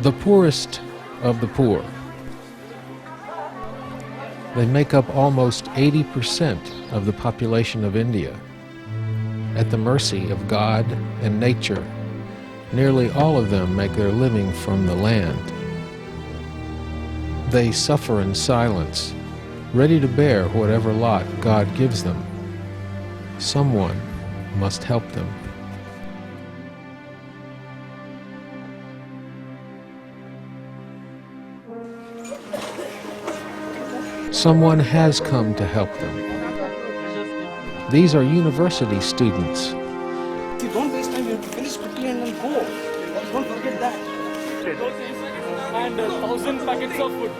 The poorest of the poor. They make up almost 80% of the population of India. At the mercy of God and nature, nearly all of them make their living from the land. They suffer in silence, ready to bear whatever lot God gives them. Someone must help them. Someone has come to help them. These are university students. You don't waste time, you have to finish quickly and then go. Don't forget that. And 1,000 packets of food.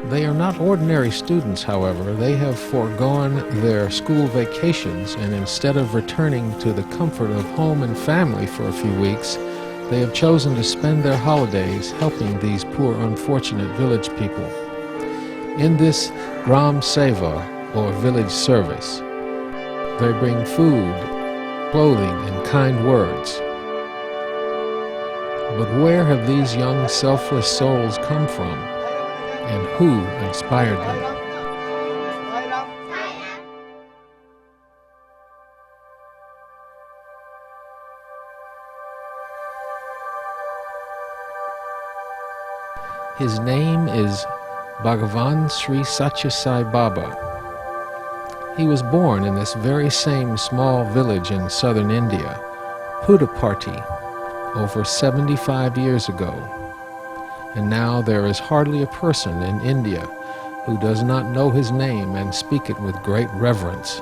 They are not ordinary students, however. They have foregone their school vacations, and instead of returning to the comfort of home and family for a few weeks, they have chosen to spend their holidays helping these poor, unfortunate village people. In this Gram Seva, or village service, they bring food, clothing, and kind words. But where have these young, selfless souls come from, and who inspired them? His name is Bhagavan Sri Satya Sai Baba. He was born in this very same small village in southern India, Puttaparthi, over 75 years ago. And now there is hardly a person in India who does not know his name and speak it with great reverence.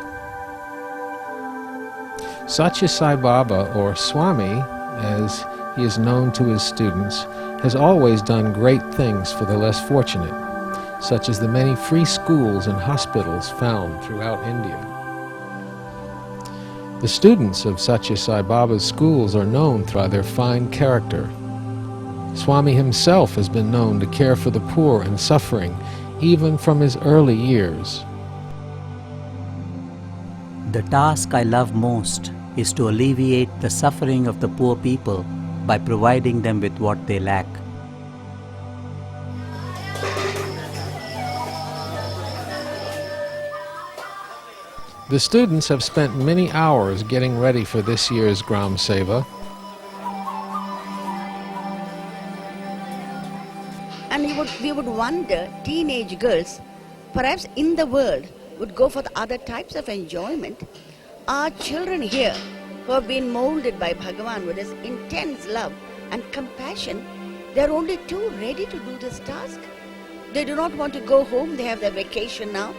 Satya Sai Baba, or Swami, as he is known to his students, has always done great things for the less fortunate, such as the many free schools and hospitals found throughout India. The students of Satya Sai Baba's schools are known through their fine character. Swami himself has been known to care for the poor and suffering, even from his early years. The task I love most is to alleviate the suffering of the poor people by providing them with what they lack. The students have spent many hours getting ready for this year's Gram Seva. And we would wonder, teenage girls, perhaps in the world, would go for the other types of enjoyment. Our children here, who have been molded by Bhagavan with his intense love and compassion, they are only too ready to do this task. They do not want to go home, they have their vacation now.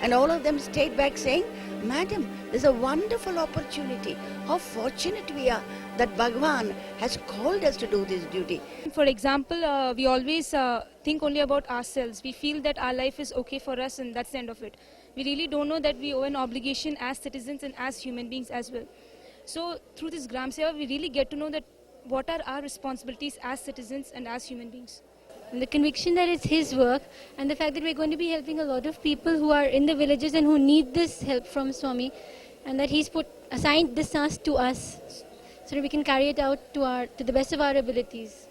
And all of them stayed back saying, Madam, there's a wonderful opportunity. How fortunate we are that Bhagavan has called us to do this duty. For example, we always think only about ourselves. We feel that our life is okay for us and that's the end of it. We really don't know that we owe an obligation as citizens and as human beings as well. So through this Gram Seva, we really get to know that what are our responsibilities as citizens and as human beings. And the conviction that it's his work, and the fact that we're going to be helping a lot of people who are in the villages and who need this help from Swami, and that he's assigned this task to us so that we can carry it out to the best of our abilities.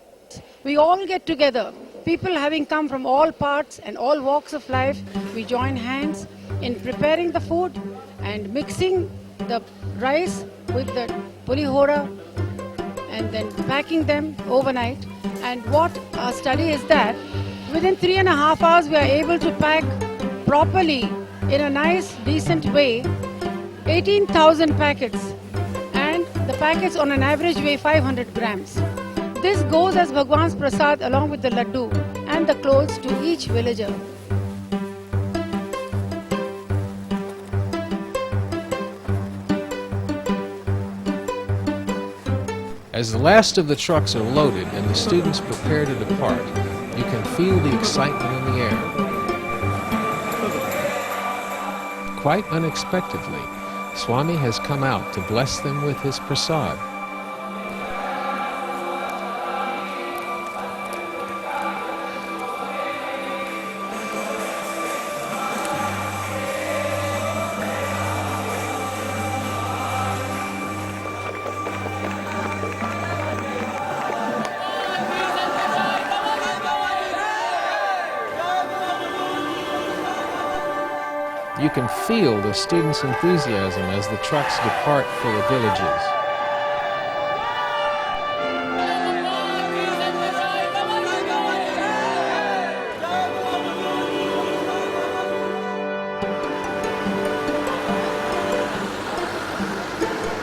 We all get together, people having come from all parts and all walks of life. We join hands in preparing the food and mixing the rice with the pulihora and then packing them overnight. And what our study is that within 3.5 hours we are able to pack properly in a nice decent way 18,000 packets, and the packets on an average weigh 500 grams. This goes as Bhagwan's prasad along with the laddu and the clothes to each villager. As the last of the trucks are loaded and the students prepare to depart, you can feel the excitement in the air. Quite unexpectedly, Swami has come out to bless them with his prasad. you can feel the students' enthusiasm as the trucks depart for the villages.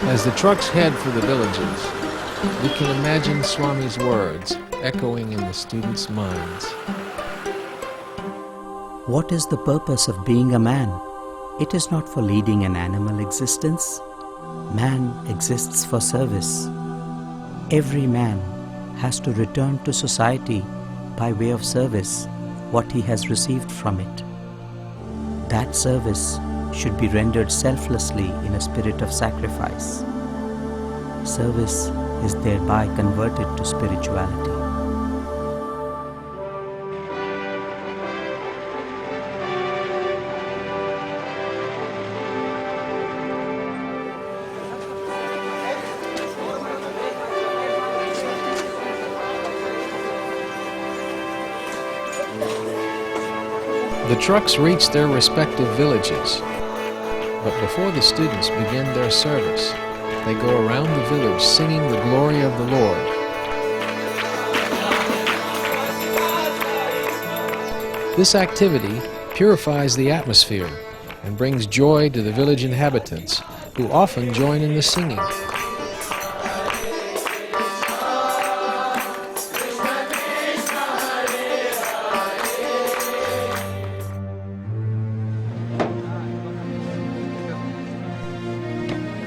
As the trucks head for the villages, we can imagine Swami's words echoing in the students' minds. What is the purpose of being a man? It is not for leading an animal existence. Man exists for service. Every man has to return to society by way of service what he has received from it. That service should be rendered selflessly in a spirit of sacrifice. Service is thereby converted to spirituality. The trucks reach their respective villages, but before the students begin their service, they go around the village singing the glory of the Lord. This activity purifies the atmosphere and brings joy to the village inhabitants, who often join in the singing.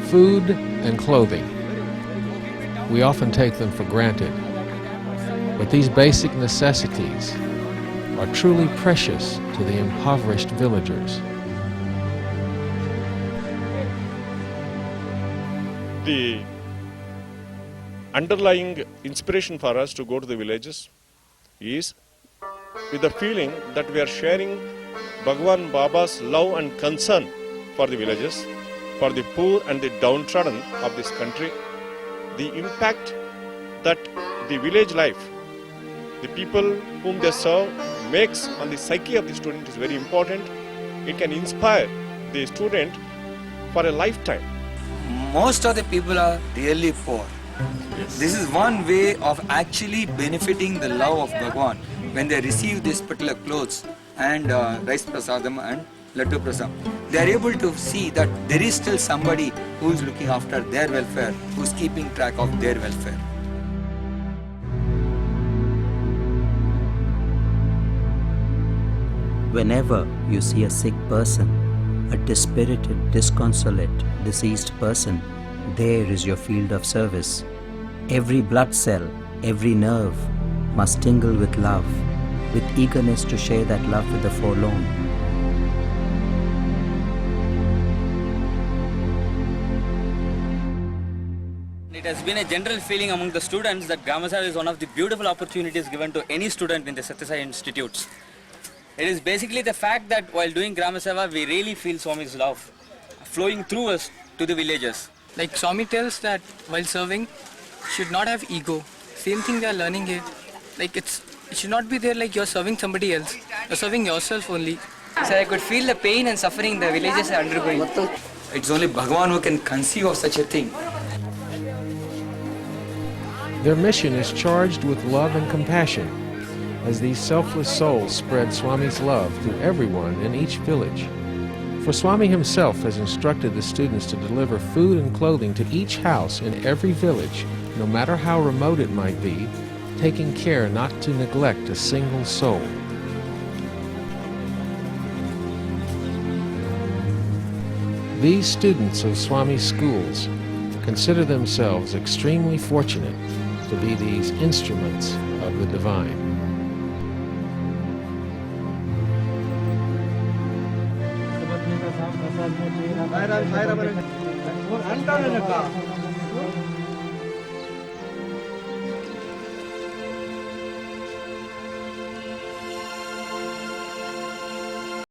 Food and clothing. We often take them for granted, but these basic necessities are truly precious to the impoverished villagers. The underlying inspiration for us to go to the villages is with the feeling that we are sharing Bhagwan Baba's love and concern for the villages, for the poor and the downtrodden of this country. The impact that the village life, the people whom they serve, makes on the psyche of the student is very important. It can inspire the student for a lifetime. Most of the people are really poor. This is one way of actually benefiting the love of Bhagwan when they receive these particular clothes and rice prasadam and laddu prasadam. They are able to see that there is still somebody who is looking after their welfare, who is keeping track of their welfare. Whenever you see a sick person, a dispirited, disconsolate, deceased person, there is your field of service. Every blood cell, every nerve must tingle with love, with eagerness to share that love with the forlorn. It has been a general feeling among the students that Grama Seva is one of the beautiful opportunities given to any student in the Satya Sai institutes. It is basically the fact that while doing Grama Seva, we really feel Swami's love flowing through us to the villagers. Like Swami tells that while serving, should not have ego. Same thing we are learning here. Like it should not be there like you're serving somebody else. You're serving yourself only. So I could feel the pain and suffering the villagers are undergoing. It's only Bhagwan who can conceive of such a thing. Their mission is charged with love and compassion, as these selfless souls spread Swami's love to everyone in each village. For Swami himself has instructed the students to deliver food and clothing to each house in every village, no matter how remote it might be, taking care not to neglect a single soul. These students of Swami's schools consider themselves extremely fortunate to be these instruments of the divine. Viral, viral.